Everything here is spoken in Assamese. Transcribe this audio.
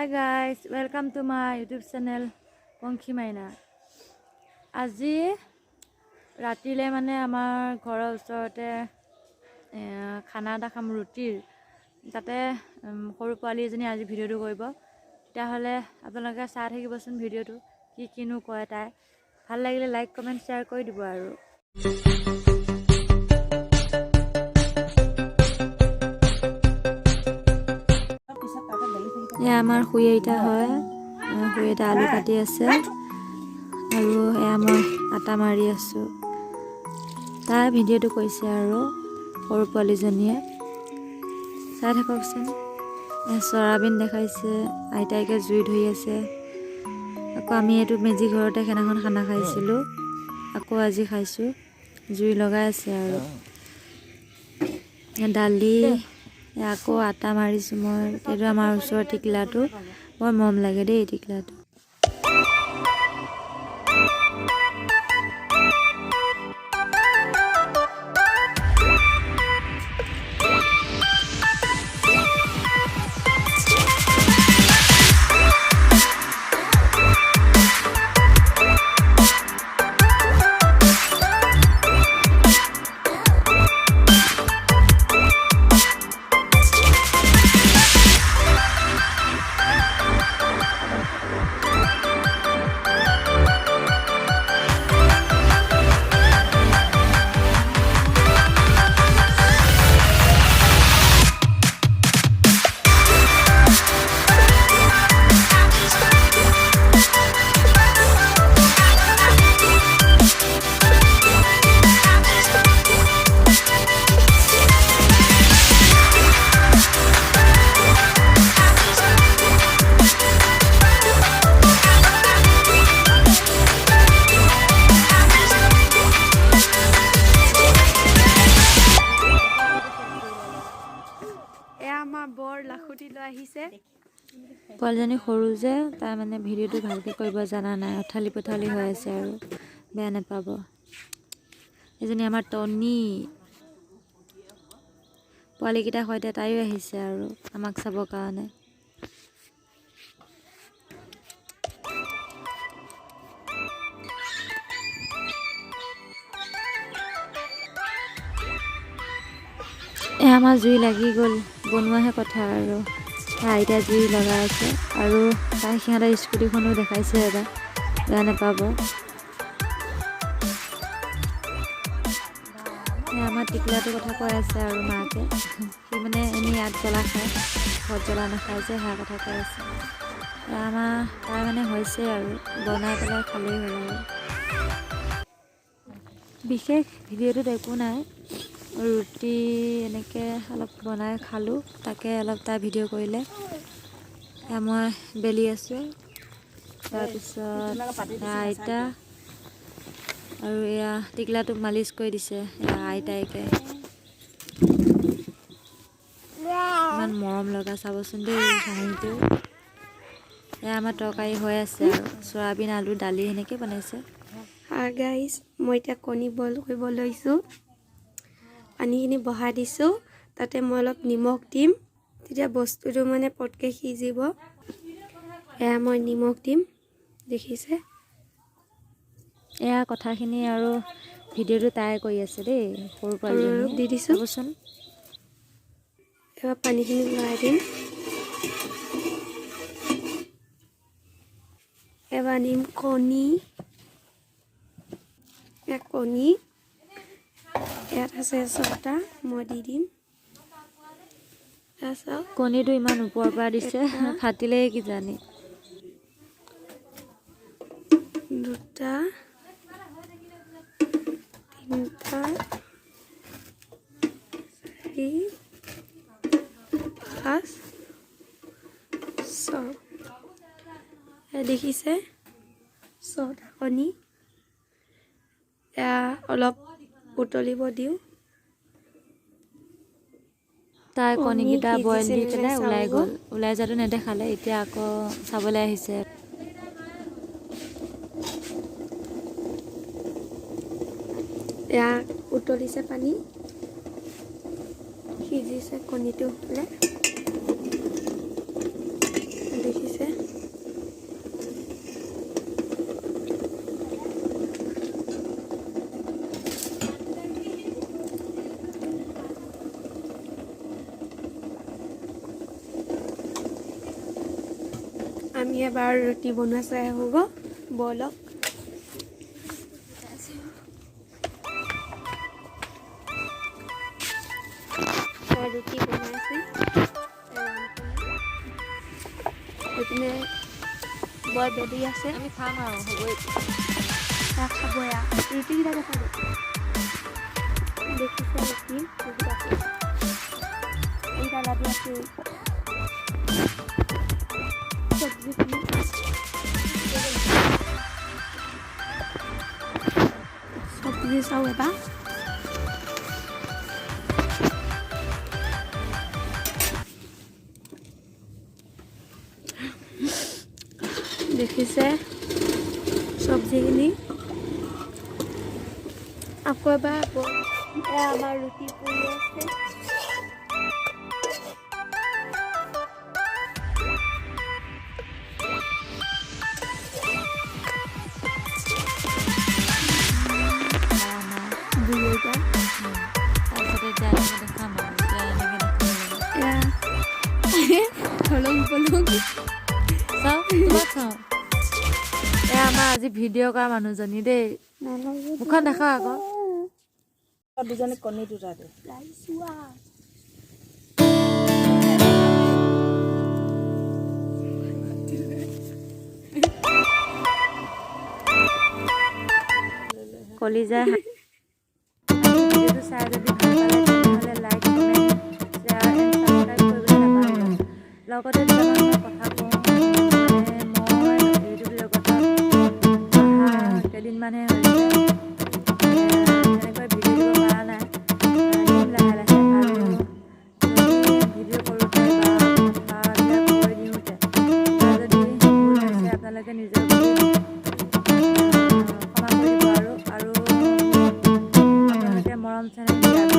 Hi guys, welcome to my YouTube channel Ponky Maina. আজি ৰাতিলে মানে আমাৰ ঘৰৰ ওচৰতে খানা এটা খাম ৰুটিৰ তাতে সৰু পোৱালি এজনী আজি ভিডিঅ'টো কৰিব তেতিয়াহ'লে আপোনালোকে চাই থাকিবচোন ভিডিঅ'টো কি কিনো কয় তাই ভাল লাগিলে লাইক কমেন্ট শ্বেয়াৰ কৰি দিব আৰু এয়া আমাৰ খুৰী আইতা হয় খুৰী আইতা আলু কাটি আছে আৰু এয়া মই আটা মাৰি আছো তাই ভিডিঅ'টো কৈছে আৰু সৰু পোৱালিজনীয়ে চাই থাককচোন চয়াবিন দেখাইছে আইতাইকে জুই ধৰি আছে আকৌ আমি এইটো মেজি ঘৰতে খেনাখন খানা খাইছিলোঁ আকৌ আজি খাইছোঁ জুই লগাই আছে আৰু দালি আকৌ আটা মাৰিছোঁ মই এইটো আমাৰ ওচৰৰ টিকলাটো বৰ মৰম লাগে দেই টিকলাটো পোৱালিজনী সৰু যে তাৰ মানে ভিডিঅ'টো ভালকৈ কৰিব জনা নাই অথালি পথালি হৈ আছে আৰু বেয়া নাপাব এজনী আমাৰ টনি পোৱালিকেইটাৰ সৈতে তাইও আহিছে আৰু আমাক চাবৰ কাৰণে আমাৰ জুই লাগি গ'ল বনোৱাহে কথা আৰু আইতা জুই লগাই আছে আৰু তাই সিহঁতৰ স্কুটিখনো দেখাইছে এবাৰ বেয়া নাপাব আমাৰ টিকলাটোৰ কথা কৈ আছে আৰু মাকে সি মানে এনেই ইয়াত জ্বলা খায় ঘৰত জ্বলা নাখায় যে সেয়া কথা কৈ আছে আমাৰ তাই মানে হৈছে আৰু বনাই পেলাই খালেই হ'ল আৰু বিশেষ ভিডিঅ'টোত একো নাই ৰুটি এনেকৈ অলপ বনাই খালোঁ তাকে অলপ তাই ভিডিঅ' কৰিলে মই বেলি আছোঁ তাৰপিছত আইতা আৰু এয়া টিকলাটোক মালিচ কৰি দিছে এয়া আইতাইকে ইমান মৰম লগা চাবচোন দেই হাঁহিটো এয়া আমাৰ তৰকাৰী হৈ আছে আৰু চয়াবিন আলু দালি সেনেকৈ বনাইছে গাইজ মই এতিয়া কণী বইল কৰিব লৈছোঁ পানীখিনি বহাই দিছোঁ তাতে মই অলপ নিমখ দিম তেতিয়া বস্তুটো মানে পটকৈ সিজিব এয়া মই নিমখ দিম দেখিছে এয়া কথাখিনি আৰু ভিডিঅ'টো তাই কৰি আছে দেই সৰু পোৱালিজনী দি দিছোঁ চাবচোন এবাৰ পানীখিনি লৰাই দিম এবাৰ দিম কণী কণী ইয়াত আছে 6টা মই দি দিম কণীটো ইমান ওপৰৰ পৰা দিছে ফাটিলেই কিজানি 2টা 3টা 4 5 6 দেখিছে 6টা কণী এয়া অলপ উতলিব দিওঁ তাই কণীকেইটা বইল দি পেলাই ওলাই গ'ল ওলাই যোৱাটো নেদেখালে এতিয়া আকৌ চাবলৈ আহিছে এয়া উতলিছে পানী সিজিছে কণীটো হ'লে দেখিছে আমি এবাৰ ৰুটি বনোৱা চাই হ'ব বলক ৰুটি বনাইছে এইপিনে বৰ বেলি আছে আমি খাম আৰু হ'বই খাব ৰুটিকেইটা দেখাব দেখিছে ৰুটি এইটা লাগি আছে চব্জিখিনি চব্জি চাওঁ এবাৰ দেখিছে চব্জিখিনি আকৌ এবাৰ আমাৰ ৰুটি পৰি আছে আমাৰ আজি ভিডিঅ' কৰা মানুহজনী দেই মুখখন দেখা আকৌ দুজনী কণী দুটা দে কলিজা ভিডিঅ'টো চাই যদি ভাল পালে তেনেহ'লে like comment share and subscribe কৰিবলৈ নাপাহৰিব লগতে দুটামান কথা কওঁ মই ইউটিউব জগতত অহা কেইদিনমানহে হৈছে তেনেকৈ ভিডিঅ' দিব পৰা নাই দিম লাহে লাহে আৰু যদি ভিডিঅ' কৰোঁতে বা কথাবিলাক কৈ দিওঁতে যদি ভুল হৈছে আপোনালোকে নিজৰ ক্ষমা কৰি দিব আৰু আপোনালোকে মৰম চেনেহ দিয়া